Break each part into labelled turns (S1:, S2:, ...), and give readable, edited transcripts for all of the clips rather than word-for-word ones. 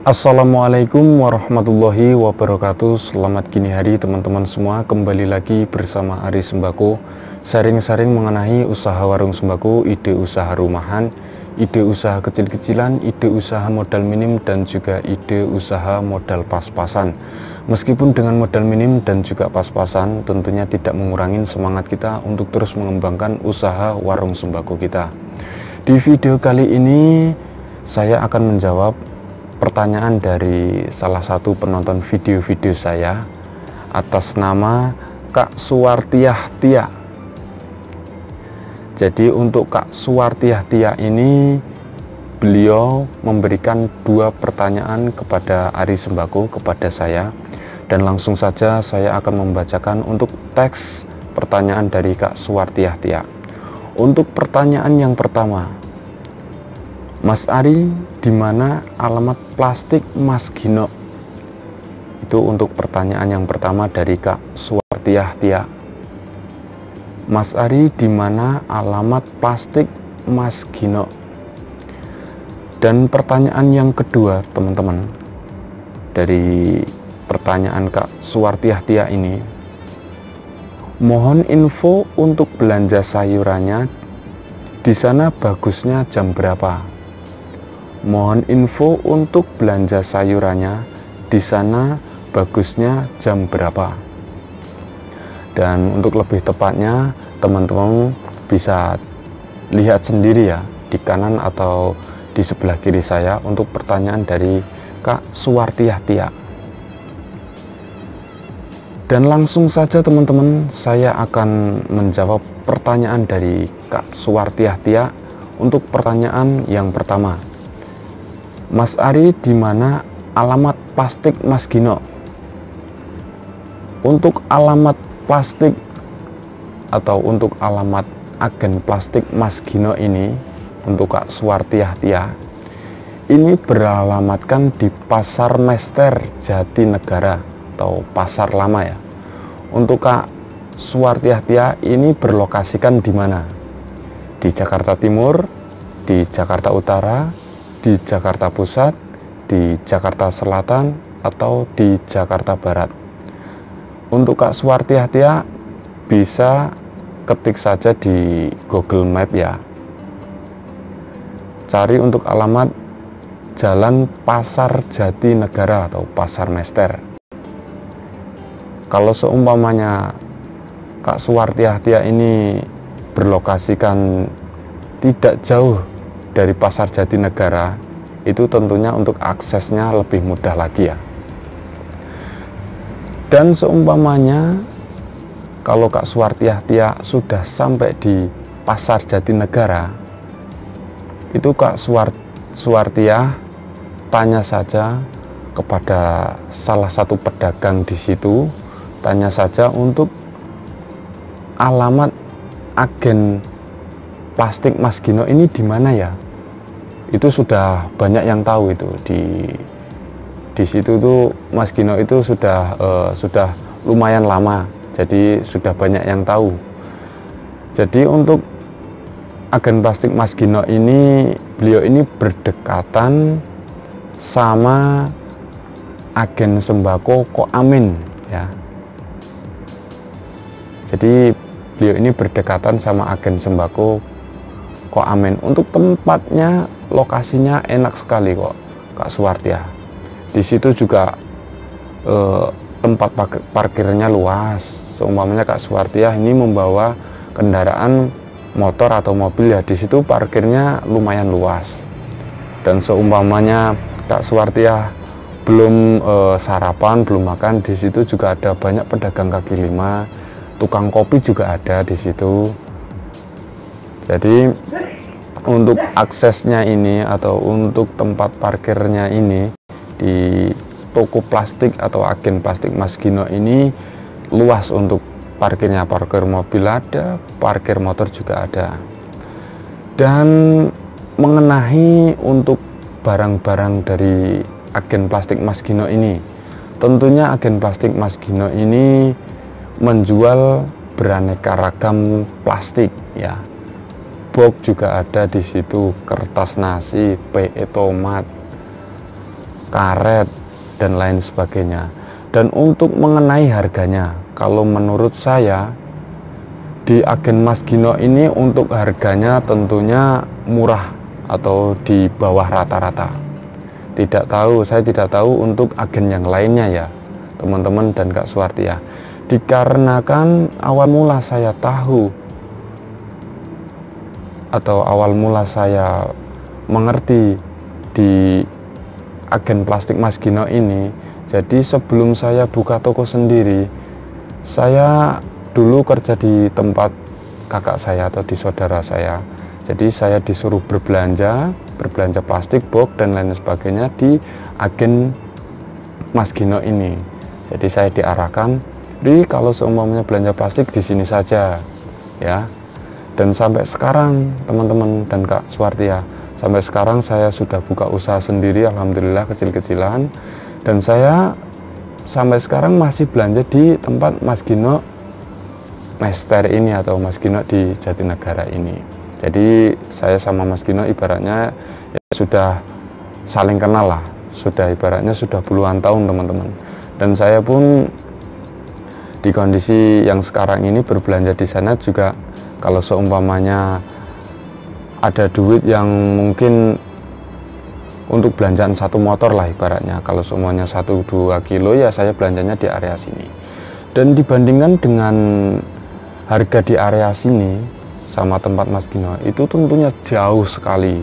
S1: Assalamualaikum warahmatullahi wabarakatuh. Selamat gini hari teman-teman semua. Kembali lagi bersama Ari Sembako, sharing-sharing mengenai usaha warung sembako, ide usaha rumahan, ide usaha kecil-kecilan, ide usaha modal minim, dan juga ide usaha modal pas-pasan. Meskipun dengan modal minim dan juga pas-pasan, tentunya tidak mengurangi semangat kita untuk terus mengembangkan usaha warung sembako kita. Di video kali ini saya akan menjawab pertanyaan dari salah satu penonton video-video saya atas nama Kak Suwartiah Tia. Jadi untuk Kak Suwartiah Tia ini, beliau memberikan dua pertanyaan kepada Ari Sembako, kepada saya, dan langsung saja saya akan membacakan untuk teks pertanyaan dari Kak Suwartiah Tia. Untuk pertanyaan yang pertama, Mas Ari, di mana alamat plastik Mas Gino? Itu untuk pertanyaan yang pertama dari Kak Suwartiah Tia. Mas Ari, di mana alamat plastik Mas Gino? Dan pertanyaan yang kedua, teman-teman, dari pertanyaan Kak Suwartiah Tia ini, mohon info untuk belanja sayurannya, di sana bagusnya jam berapa? Mohon info untuk belanja sayurannya, di sana bagusnya jam berapa? Dan untuk lebih tepatnya, teman-teman bisa lihat sendiri ya, di kanan atau di sebelah kiri saya untuk pertanyaan dari Kak Suwartiah Tia. Dan langsung saja teman-teman, saya akan menjawab pertanyaan dari Kak Suwartiah Tia untuk pertanyaan yang pertama. Mas Ari, di mana alamat plastik Mas Gino? Untuk alamat plastik atau untuk alamat agen plastik Mas Gino ini, untuk Kak Suwartiah Tia, ini beralamatkan di Pasar Mester Jatinegara atau Pasar Lama ya. Untuk Kak Suwartiah Tia ini berlokasikan di mana? Di Jakarta Timur, di Jakarta Utara, di Jakarta Pusat, di Jakarta Selatan, atau di Jakarta Barat. Untuk Kak Suwartiah Tia bisa ketik saja di Google Map ya. Cari untuk alamat Jalan Pasar Jatinegara atau Pasar Mester. Kalau seumpamanya Kak Suwartiah Tia ini berlokasikan tidak jauh dari Pasar Jatinegara, itu tentunya untuk aksesnya lebih mudah lagi ya. Dan seumpamanya kalau Kak Suwartiah Tia sudah sampai di Pasar Jatinegara, itu Kak Suwartiah tanya saja kepada salah satu pedagang di situ, tanya saja untuk alamat agen plastik Mas Gino ini di mana ya. Itu sudah banyak yang tahu itu di situ tuh Mas Gino itu sudah lumayan lama, jadi sudah banyak yang tahu. Jadi untuk agen plastik Mas Gino ini, beliau ini berdekatan sama agen sembako Ko Amin ya. Jadi beliau ini berdekatan sama agen sembako Ko Amin. Untuk tempatnya, lokasinya enak sekali kok Kak Suwartiah. Di situ juga tempat parkirnya luas. Seumpamanya Kak Suwartiah ini membawa kendaraan motor atau mobil ya, di situ parkirnya lumayan luas. Dan seumpamanya Kak Suwartiah belum sarapan, belum makan, di situ juga ada banyak pedagang kaki lima, tukang kopi juga ada di situ. Jadi untuk aksesnya ini atau untuk tempat parkirnya ini di toko plastik atau agen plastik Mas Gino ini luas untuk parkirnya. Parkir mobil ada, parkir motor juga ada. Dan mengenai untuk barang-barang dari agen plastik Mas Gino ini, tentunya agen plastik Mas Gino ini menjual beraneka ragam plastik ya. Box juga ada di situ, kertas nasi, PE tomat, karet, dan lain sebagainya. Dan untuk mengenai harganya, kalau menurut saya di agen Mas Gino ini untuk harganya tentunya murah atau di bawah rata-rata. Saya tidak tahu untuk agen yang lainnya ya teman-teman dan Kak Suwarti ya. Dikarenakan awal mula saya tahu atau awal mula saya mengerti di agen plastik Mas Gino ini, jadi sebelum saya buka toko sendiri, saya dulu kerja di tempat kakak saya atau di saudara saya. Jadi saya disuruh berbelanja plastik, box dan lain sebagainya di agen Mas Gino ini. Jadi saya diarahkan, kalau seumpamanya belanja plastik di sini saja ya. Dan sampai sekarang teman-teman dan Kak Suwarti ya, sampai sekarang saya sudah buka usaha sendiri, alhamdulillah kecil-kecilan. Dan saya sampai sekarang masih belanja di tempat Mas Gino Mester ini atau Mas Gino di Jatinegara ini. Jadi saya sama Mas Gino ibaratnya ya sudah saling kenal lah, ibaratnya sudah puluhan tahun teman-teman. Dan saya pun di kondisi yang sekarang ini berbelanja di sana juga, kalau seumpamanya ada duit yang mungkin untuk belanjaan satu motor lah ibaratnya, kalau semuanya 1-2 kilo ya saya belanjanya di area sini. Dan dibandingkan dengan harga di area sini sama tempat Mas Gino itu tentunya jauh sekali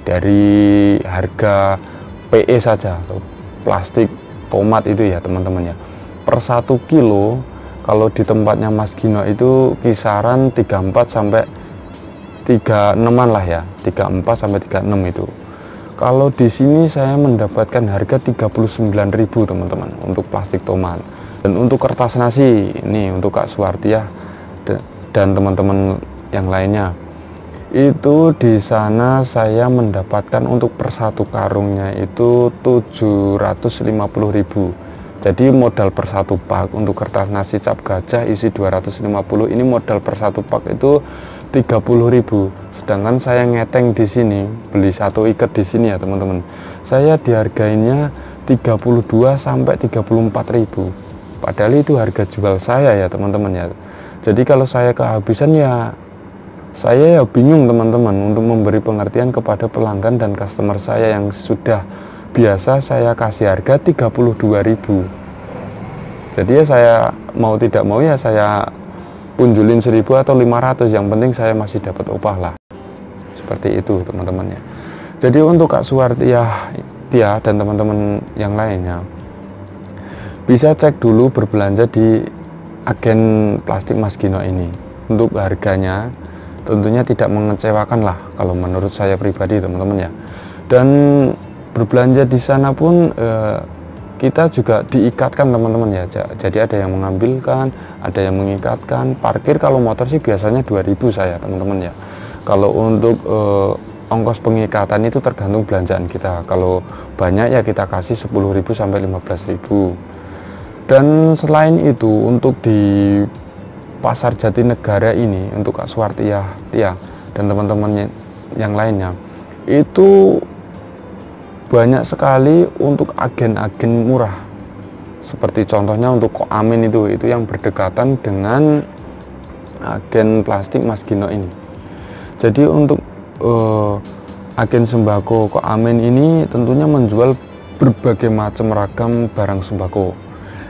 S1: dari harga PE saja atau plastik tomat itu ya teman-teman ya. Per 1 kilo kalau di tempatnya Mas Gino itu kisaran 34 sampai 36-an lah ya, 34 sampai 36 itu. Kalau di sini saya mendapatkan harga 39.000 teman-teman untuk plastik tomat. Dan untuk kertas nasi ini untuk Kak Suwarti ya dan teman-teman yang lainnya, itu di sana saya mendapatkan untuk per 1 karungnya itu 750.000. Jadi modal per 1 pak untuk kertas nasi cap gajah isi 250, ini modal per 1 pak itu 30.000. Sedangkan saya ngeteng di sini, beli 1 ikat di sini ya teman-teman, saya dihargainya 32 sampai 34.000. Padahal itu harga jual saya ya teman-teman ya. Jadi kalau saya kehabisan ya saya ya bingung teman-teman untuk memberi pengertian kepada pelanggan dan customer saya yang sudah biasa saya kasih harga 32.000. Jadi ya saya mau tidak mau ya saya punjulin 1.000 atau 500, yang penting saya masih dapat upah lah. Seperti itu teman-teman ya. Jadi untuk Kak Suwarti ya dan teman-teman yang lainnya, bisa cek dulu berbelanja di agen plastik Mas Gino ini. Untuk harganya tentunya tidak mengecewakan lah kalau menurut saya pribadi teman-teman ya. Dan berbelanja di sana pun kita juga diikatkan teman-teman ya. Jadi ada yang mengambilkan, ada yang mengikatkan. Parkir kalau motor sih biasanya 2.000 saya teman-teman ya. Kalau untuk ongkos pengikatan itu tergantung belanjaan kita. Kalau banyak ya kita kasih 10.000 sampai 15.000. Dan selain itu untuk di pasar Jatinegara ini untuk Kak Suwarti ya dan teman-teman yang lainnya, itu banyak sekali untuk agen-agen murah. Seperti contohnya untuk Kok Amin itu yang berdekatan dengan agen plastik Mas Gino ini. Jadi untuk agen sembako Kok Amin ini tentunya menjual berbagai macam ragam barang sembako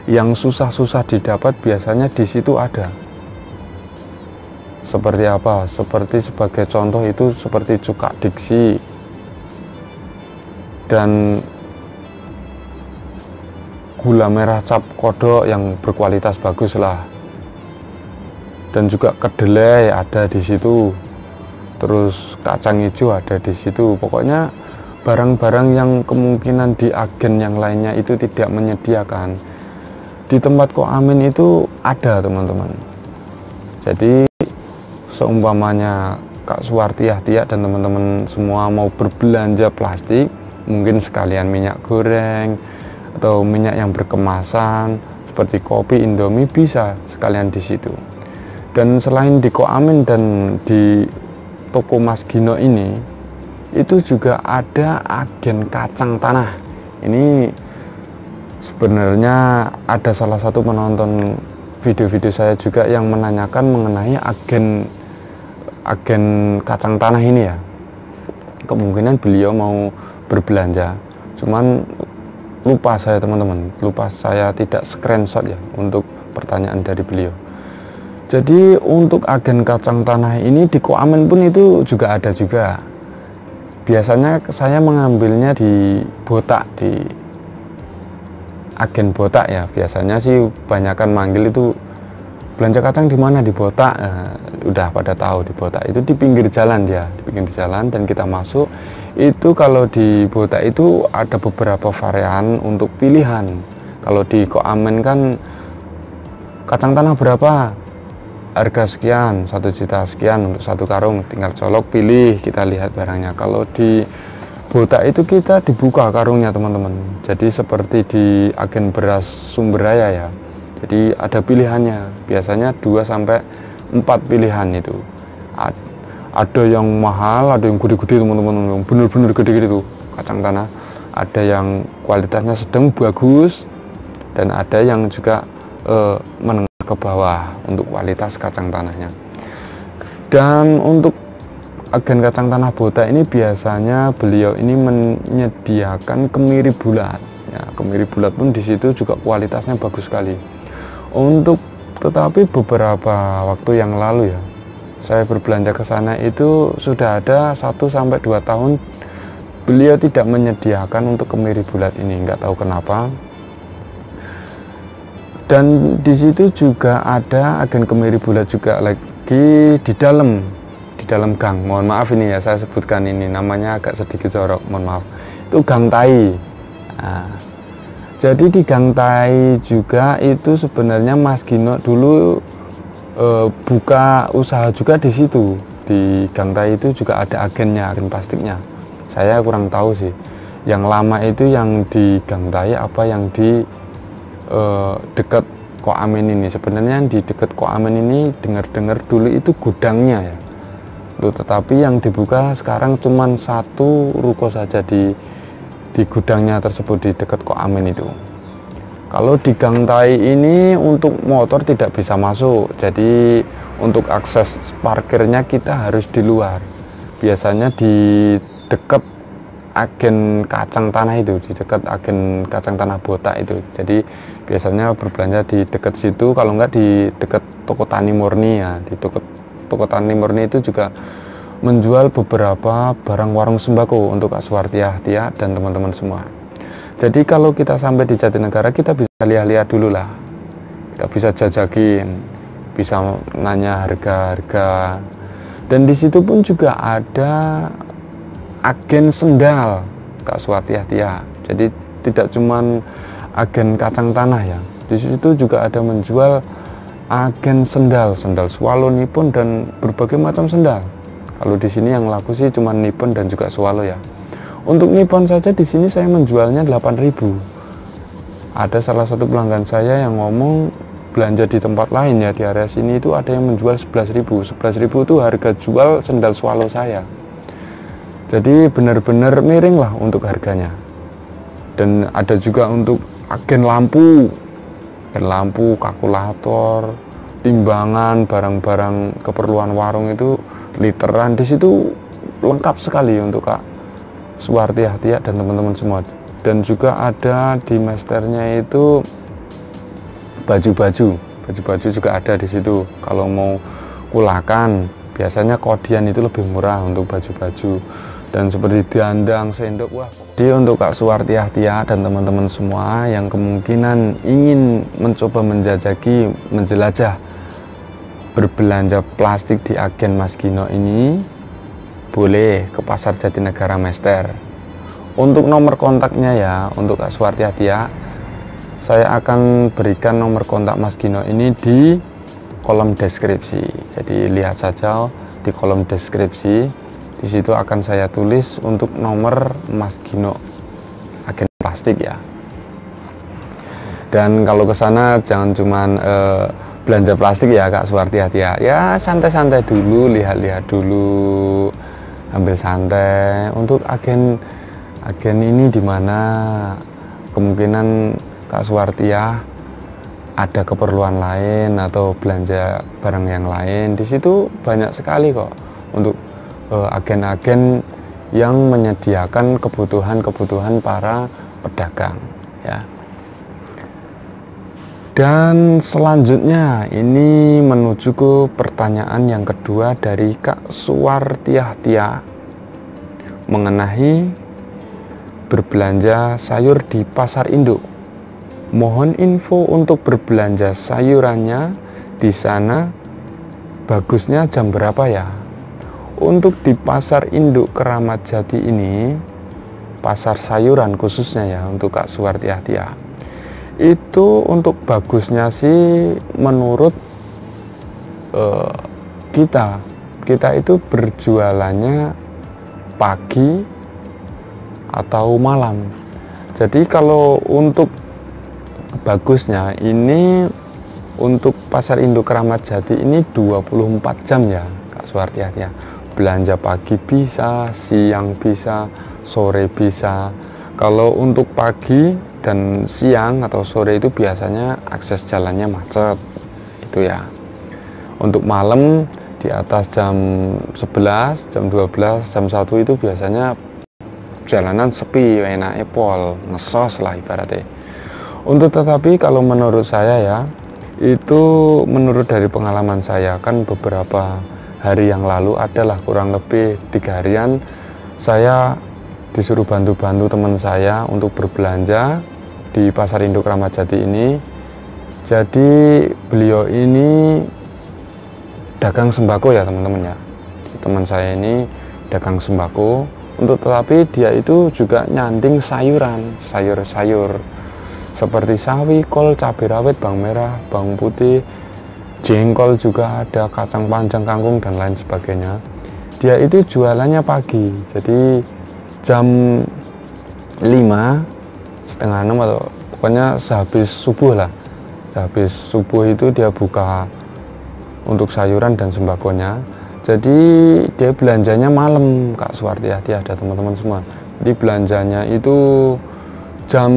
S1: yang susah-susah didapat, biasanya di situ ada. Seperti apa? Seperti sebagai contoh itu seperti cuka diksi dan gula merah cap kodok yang berkualitas bagus lah. Dan juga kedelai ada di situ. Terus kacang hijau ada di situ. Pokoknya barang-barang yang kemungkinan di agen yang lainnya itu tidak menyediakan, di tempat Kok Amin itu ada teman-teman. Jadi seumpamanya Kak Suwarti dan teman-teman semua mau berbelanja plastik, mungkin sekalian minyak goreng atau minyak yang berkemasan seperti kopi, Indomie, bisa sekalian di situ. Dan selain di Kok Amin dan di toko Mas Gino ini, itu juga ada agen kacang tanah. Ini sebenarnya ada salah satu penonton video-video saya juga yang menanyakan mengenai agen kacang tanah ini ya. Kemungkinan beliau mau berbelanja, cuman lupa saya teman-teman, lupa saya tidak screenshot ya untuk pertanyaan dari beliau. Jadi untuk agen kacang tanah ini di Koamen pun itu juga ada juga. Biasanya saya mengambilnya di botak, di agen botak ya. Biasanya sih banyakan manggil itu belanja kacang di mana, di botak. Nah, udah pada tahu di botak itu di pinggir jalan dia, di pinggir jalan, dan kita masuk. Itu kalau di botak itu ada beberapa varian untuk pilihan. Kalau di Koamen kan kacang tanah berapa? Harga sekian, 1 juta sekian untuk 1 karung, tinggal colok pilih, kita lihat barangnya. Kalau di botak itu kita dibuka karungnya teman-teman, jadi seperti di agen beras Sumberaya ya, jadi ada pilihannya, biasanya 2-4 pilihan itu. Ada yang mahal, ada yang gede-gede teman-teman, yang bener-bener gede-gede tuh kacang tanah. Ada yang kualitasnya sedang bagus, dan ada yang juga menengah ke bawah untuk kualitas kacang tanahnya. Dan untuk agen kacang tanah botak ini biasanya beliau ini menyediakan kemiri bulat ya, kemiri bulat pun di situ juga kualitasnya bagus sekali. Tetapi beberapa waktu yang lalu ya, saya berbelanja ke sana itu sudah ada 1-2 tahun beliau tidak menyediakan untuk kemiri bulat ini, nggak tahu kenapa. Dan di situ juga ada agen kemiri bulat juga lagi di dalam gang. Mohon maaf ini ya, saya sebutkan ini namanya agak sedikit jorok, mohon maaf. Itu Gang Tai. Nah, jadi di Gang Tai juga itu sebenarnya Mas Gino dulu buka usaha juga di situ. Di Gang Tai itu juga ada agennya, agen plastiknya. Saya kurang tahu sih. Yang lama itu yang di Gang Tai apa yang di dekat Koamen ini. Sebenarnya di dekat Koamen ini dengar-dengar dulu itu gudangnya ya. Tetapi yang dibuka sekarang cuma 1 ruko saja di gudangnya tersebut di dekat Koamen itu. Kalau di Gang Tai ini untuk motor tidak bisa masuk. Jadi untuk akses parkirnya kita harus di luar. Biasanya di dekat agen kacang tanah itu, di dekat agen kacang tanah botak itu. Jadi biasanya berbelanja di dekat situ, kalau enggak di dekat toko Tani Murni ya. Di toko Tani Murni itu juga menjual beberapa barang warung sembako untuk Kak Suwartiah, Tia, dan teman-teman semua. Jadi kalau kita sampai di Jatinegara, kita bisa lihat-lihat dulu lah, kita bisa jajakin, bisa nanya harga-harga. Dan di situ pun juga ada agen sendal Kak Suwartiah, Tia. Jadi tidak cuman agen kacang tanah ya, di situ juga ada menjual agen sendal swallow, nippon, dan berbagai macam sendal. Kalau di sini yang laku sih cuma nippon dan juga swallow ya. Untuk nippon saja di sini saya menjualnya 8.000. Ada salah satu pelanggan saya yang ngomong belanja di tempat lain ya, di area sini itu ada yang menjual 11.000. 11.000 itu harga jual sendal swallow saya. Jadi benar-benar miring lah untuk harganya. Dan ada juga untuk agen lampu, kalkulator, timbangan, barang-barang keperluan warung itu literan. Di situ lengkap sekali untuk Kak Suwartiah, Tia, dan teman-teman semua. Dan juga ada di mesternya itu baju-baju juga ada di situ. Kalau mau kulakan, biasanya Kodian itu lebih murah untuk baju-baju. Dan seperti dandang, sendok, wah. Jadi untuk Kak Suwartiah, Tia, dan teman-teman semua yang kemungkinan ingin mencoba menjajaki, menjelajah berbelanja plastik di agen Mas Gino ini, boleh ke Pasar Jatinegara Mester. Untuk nomor kontaknya ya, untuk Kak Suwartiah, Tia, saya akan berikan nomor kontak Mas Gino ini di kolom deskripsi. Jadi lihat saja di kolom deskripsi. Di situ akan saya tulis untuk nomor Mas Gino agen plastik ya. Dan kalau ke sana jangan cuman belanja plastik ya Kak Suwartiah, Tia. Ya santai-santai dulu, lihat-lihat dulu, ambil santai. Untuk agen agen ini dimana kemungkinan Kak Suwartiah ada keperluan lain atau belanja barang yang lain. Di situ banyak sekali kok untuk agen-agen yang menyediakan kebutuhan-kebutuhan para pedagang ya. Dan selanjutnya ini menuju ke pertanyaan yang kedua dari Kak Suwartiah Tia mengenai berbelanja sayur di pasar induk. Mohon info untuk berbelanja sayurannya di sana, bagusnya jam berapa ya? Untuk di pasar induk Keramat Jati ini, pasar sayuran khususnya ya untuk Kak Suwartiah Tia, itu untuk bagusnya sih menurut kita itu berjualannya pagi atau malam. Jadi kalau untuk bagusnya ini untuk pasar induk Keramat Jati ini 24 jam ya Kak Suwartiah ya. Belanja pagi bisa, siang bisa, sore bisa. Kalau untuk pagi dan siang atau sore itu biasanya akses jalannya macet itu ya. Untuk malam di atas jam 11, jam 12, jam 1 itu biasanya jalanan sepi, enaknya pol, ngesos lah ibaratnya. Untuk tetapi kalau menurut saya ya, itu menurut dari pengalaman saya kan beberapa hari yang lalu adalah kurang lebih 3 harian saya disuruh bantu-bantu teman saya untuk berbelanja di pasar induk Keramat Jati ini. Jadi beliau ini dagang sembako ya teman-teman ya. Teman saya ini dagang sembako, untuk tetapi dia itu juga nyanding sayuran, sayur-sayur seperti sawi, kol, cabai rawit, bawang merah, bawang putih, jengkol juga ada, kacang panjang, kangkung dan lain sebagainya. Dia itu jualannya pagi, jadi jam 5, setengah 6 atau pokoknya sehabis subuh lah. Sehabis subuh itu dia buka untuk sayuran dan sembakonya. Jadi dia belanjanya malam Kak Suwartiah, ada teman-teman semua. Jadi belanjanya itu jam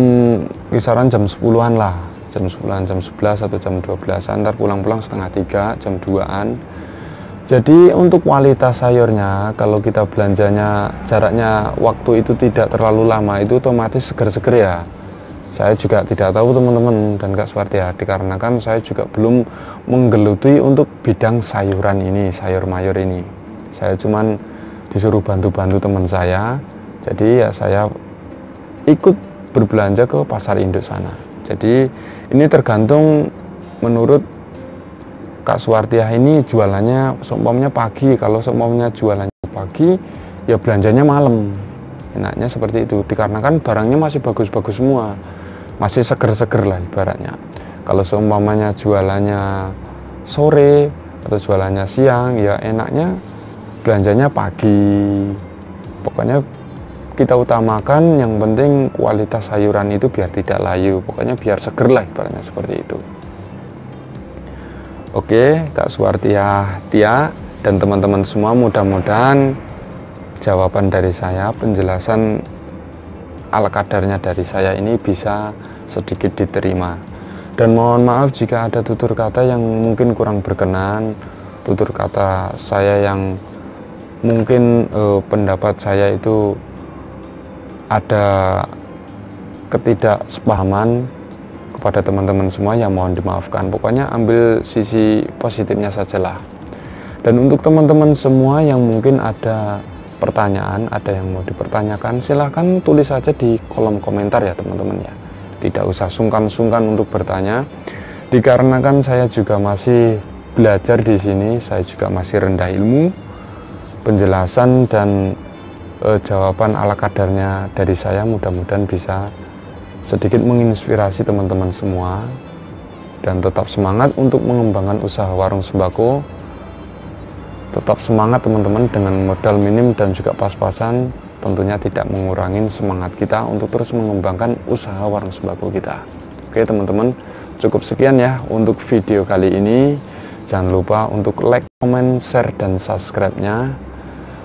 S1: kisaran jam 10-an lah, jam 10-an, jam 11 atau jam 12-an, ntar pulang-pulang setengah 3, jam 2-an. Jadi untuk kualitas sayurnya, kalau kita belanjanya jaraknya waktu itu tidak terlalu lama, itu otomatis seger-seger ya. Saya juga tidak tahu teman-teman dan Kak Suwartiah, dikarenakan saya juga belum menggeluti untuk bidang sayuran ini, sayur mayur ini. Saya cuman disuruh bantu-bantu teman saya, jadi ya saya ikut berbelanja ke pasar induk sana. Jadi ini tergantung menurut Kak Suwartiah ini jualannya seumpamanya pagi. Kalau seumpamanya jualannya pagi ya belanjanya malam, enaknya seperti itu, dikarenakan barangnya masih bagus-bagus semua, masih seger-seger lah ibaratnya. Kalau seumpamanya jualannya sore atau jualannya siang ya enaknya belanjanya pagi. Pokoknya kita utamakan yang penting kualitas sayuran itu biar tidak layu, pokoknya biar seger lah ibaratnya seperti itu. Oke Kak Suwartiah Tia dan teman-teman semua, mudah-mudahan jawaban dari saya, penjelasan ala kadarnya dari saya ini bisa sedikit diterima. Dan mohon maaf jika ada tutur kata yang mungkin kurang berkenan, tutur kata saya yang mungkin pendapat saya itu ada ketidaksepahaman kepada teman-teman semua, ya mohon dimaafkan. Pokoknya ambil sisi positifnya sajalah. Dan untuk teman-teman semua yang mungkin ada pertanyaan, ada yang mau dipertanyakan, silahkan tulis saja di kolom komentar ya teman-teman ya. Tidak usah sungkan-sungkan untuk bertanya, dikarenakan saya juga masih belajar di sini, saya juga masih rendah ilmu. Penjelasan dan jawaban ala kadarnya dari saya mudah-mudahan bisa sedikit menginspirasi teman-teman semua, dan tetap semangat untuk mengembangkan usaha warung sembako. Tetap semangat teman-teman, dengan modal minim dan juga pas-pasan, tentunya tidak mengurangi semangat kita untuk terus mengembangkan usaha warung sembako kita. Oke teman-teman, cukup sekian ya untuk video kali ini. Jangan lupa untuk like, comment, share, dan subscribe-nya.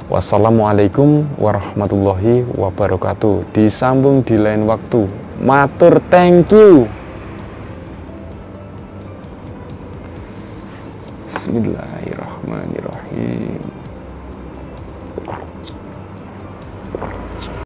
S1: Wassalamualaikum warahmatullahi wabarakatuh. Disambung di lain waktu. Matur thank you. Bismillahirrahmanirrahim.